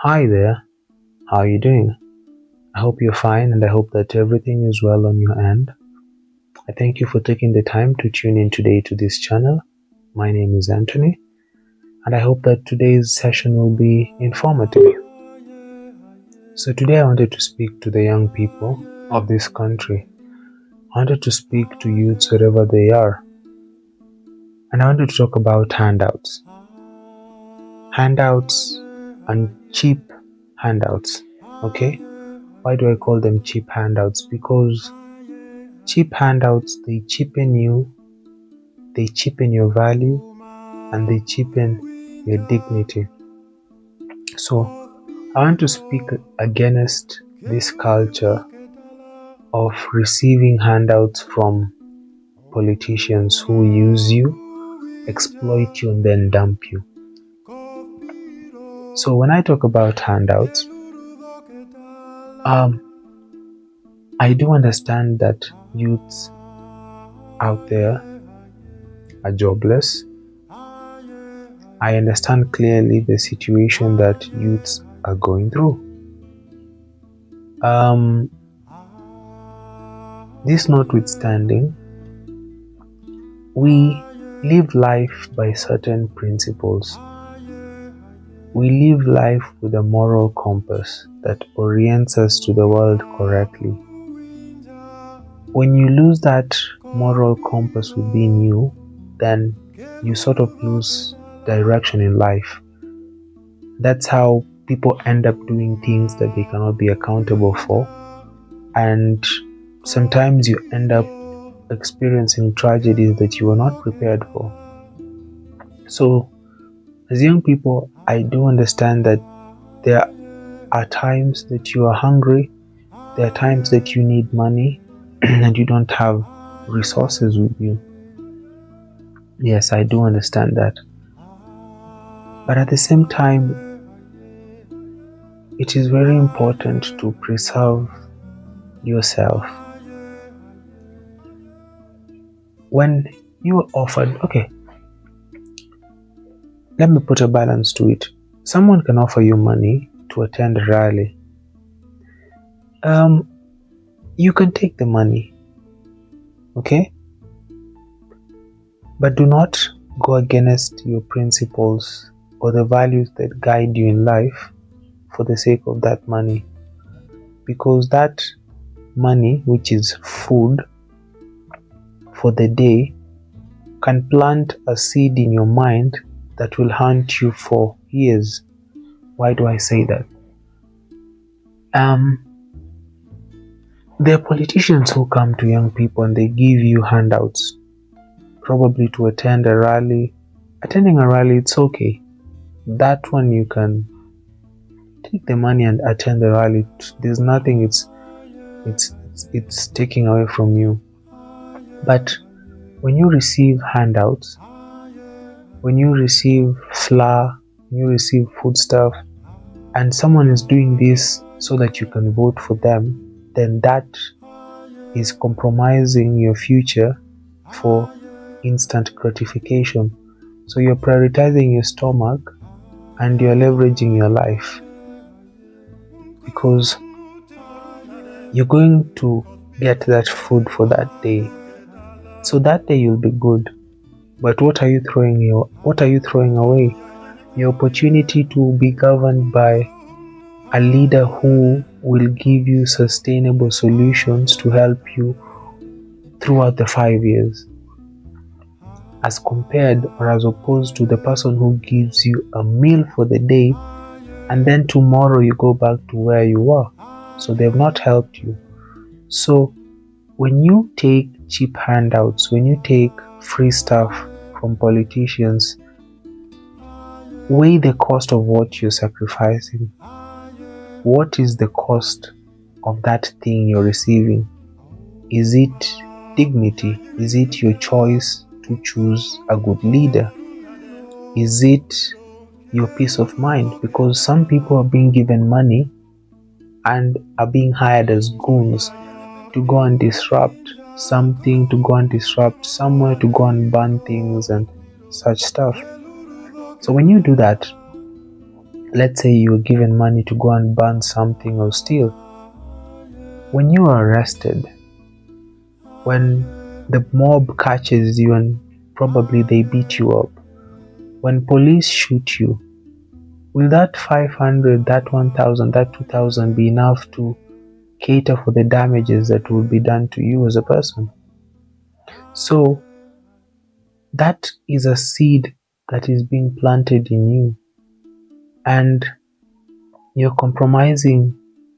Hi there, how are you doing? I hope you're fine and I hope that everything is well on your end. I thank you for taking the time to tune in today to this channel. My name is Anthony and I hope that today's session will be informative. So today I wanted to speak to the young people of this country. I wanted to speak to youths wherever they are. And I wanted to talk about handouts. Handouts and cheap handouts. Okay? Why do I call them cheap handouts? Because cheap handouts, they cheapen you, they cheapen your value, and they cheapen your dignity. So I want to speak against this culture of receiving handouts from politicians who use you, exploit you, and then dump you. So when I talk about handouts, I do understand that youths out there are jobless. I understand clearly the situation that youths are going through. This notwithstanding, we live life by certain principles. We live life with a moral compass that orients us to the world correctly. When you lose that moral compass within you, then you sort of lose direction in life. That's how people end up doing things that they cannot be accountable for, and sometimes you end up experiencing tragedies that you were not prepared for. So as young people, I do understand that there are times that you are hungry, there are times that you need money and you don't have resources with you. Yes, I do understand that. But at the same time, it is very important to preserve yourself. When you are offered, okay, let me put a balance to it. Someone can offer you money to attend a rally. You can take the money, okay? But do not go against your principles or the values that guide you in life for the sake of that money. Because that money, which is food for the day, can plant a seed in your mind that will haunt you for years. Why do I say that? There are politicians who come to young people and they give you handouts, probably to attend a rally. Attending a rally, it's okay. That one you can take the money and attend the rally. There's nothing it's taking away from you. But when you receive handouts, when you receive flour, when you receive foodstuff, and someone is doing this so that you can vote for them, then that is compromising your future for instant gratification. So you're prioritizing your stomach and you're leveraging your life, because you're going to get that food for that day. So that day you'll be good. But what are you throwing away? Your opportunity to be governed by a leader who will give you sustainable solutions to help you throughout the 5 years, as compared or as opposed to the person who gives you a meal for the day and then tomorrow you go back to where you were. So they've not helped you. So when you take cheap handouts, when you take free stuff from politicians, weigh the cost of what you're sacrificing. What is the cost of that thing you're receiving? Is it dignity? Is it your choice to choose a good leader? Is it your peace of mind? Because some people are being given money and are being hired as goons to go and disrupt something, to go and disrupt somewhere, to go and burn things and such stuff. So when you do that, Let's say you were given money to go and burn something or steal. When you are arrested, when the mob catches you and probably they beat you up, when police shoot you, will that 500, that 1,000, that 2,000 be enough to cater for the damages that will be done to you as a person? So that is a seed that is being planted in you, and you're compromising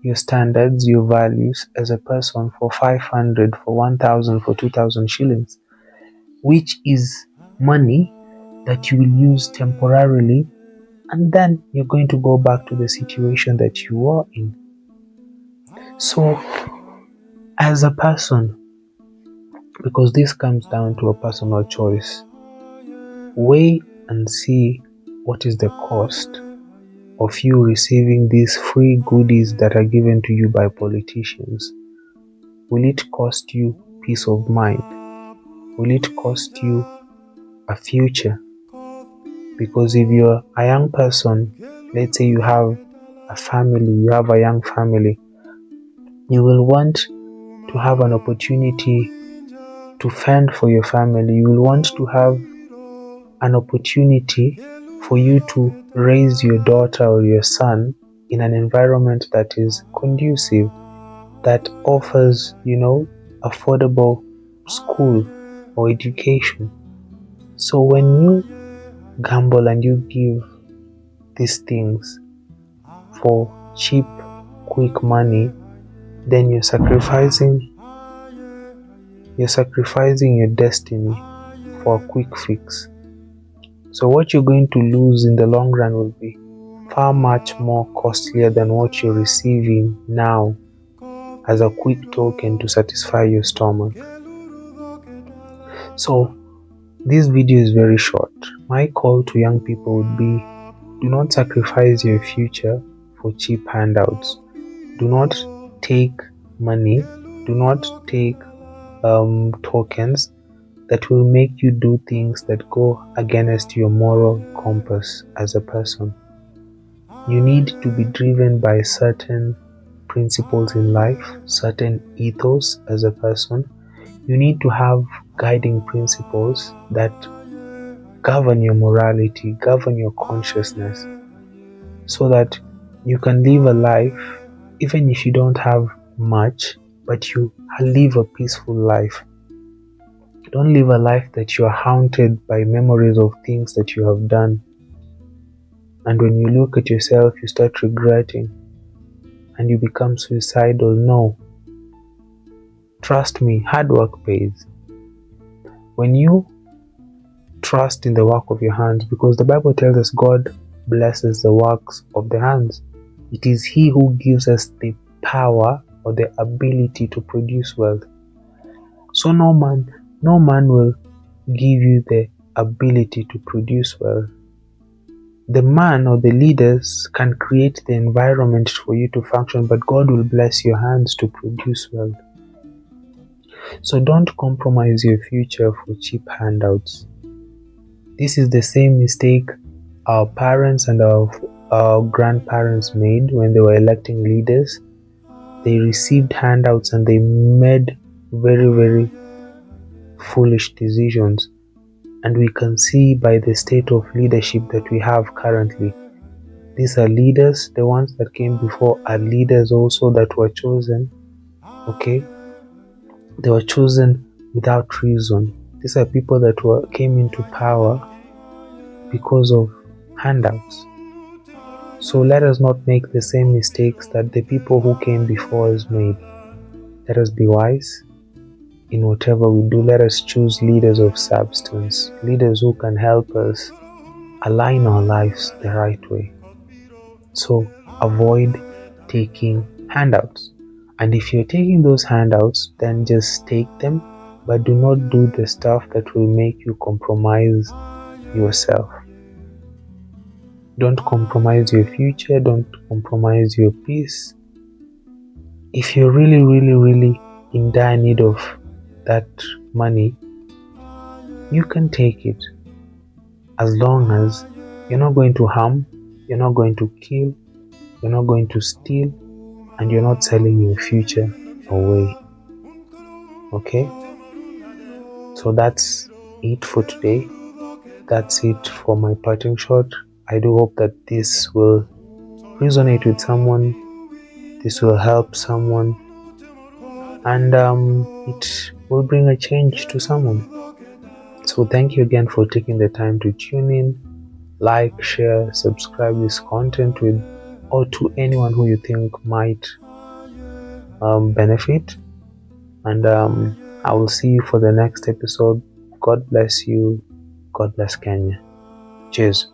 your standards, your values as a person for 500, for 1,000, for 2,000 shillings, which is money that you will use temporarily, and then you're going to go back to the situation that you were in. So as a person, because this comes down to a personal choice, weigh and see what is the cost of you receiving these free goodies that are given to you by politicians. Will it cost you peace of mind? Will it cost you a future? Because if you're a young person, let's say you have a family, you have a young family, you will want to have an opportunity to fend for your family. You will want to have an opportunity for you to raise your daughter or your son in an environment that is conducive, that offers, affordable school or education. So when you gamble and you give these things for cheap, quick money, then you're sacrificing your destiny for a quick fix. So what you're going to lose in the long run will be far much more costlier than what you're receiving now as a quick token to satisfy your stomach. So this video is very short. My call to young people would be, do not sacrifice your future for cheap handouts. Do not take money, do not take tokens that will make you do things that go against your moral compass as a person. You need to be driven by certain principles in life, certain ethos as a person. You need to have guiding principles that govern your morality, govern your consciousness, so that you can live a life, even if you don't have much, but you live a peaceful life. Don't live a life that you are haunted by memories of things that you have done. And when you look at yourself, you start regretting and you become suicidal. No. Trust me, hard work pays. When you trust in the work of your hands, because the Bible tells us God blesses the works of the hands. It is He who gives us the power or the ability to produce wealth. So no man will give you the ability to produce wealth. The man or the leaders can create the environment for you to function, but God will bless your hands to produce wealth. So don't compromise your future for cheap handouts. This is the same mistake our parents and our grandparents made when they were electing leaders. They received handouts and they made very, very foolish decisions. And we can see by the state of leadership that we have currently. These are leaders, the ones that came before are leaders also that were chosen. Okay? They were chosen without reason. These are people that came into power because of handouts. So let us not make the same mistakes that the people who came before us made. Let us be wise in whatever we do. Let us choose leaders of substance, leaders who can help us align our lives the right way. So avoid taking handouts. And if you're taking those handouts, then just take them, but do not do the stuff that will make you compromise yourself. Don't compromise your future. Don't compromise your peace. If you're really, really, really in dire need of that money, you can take it, as long as you're not going to harm You're not going to kill, you're not going to steal, and you're not selling your future away. Okay? So that's it for today. That's it for my parting shot. I do hope that this will resonate with someone, this will help someone, and it will bring a change to someone. So thank you again for taking the time to tune in, like, share, subscribe this content with or to anyone who you think might benefit. And I will see you for the next episode. God bless you. God bless Kenya. Cheers.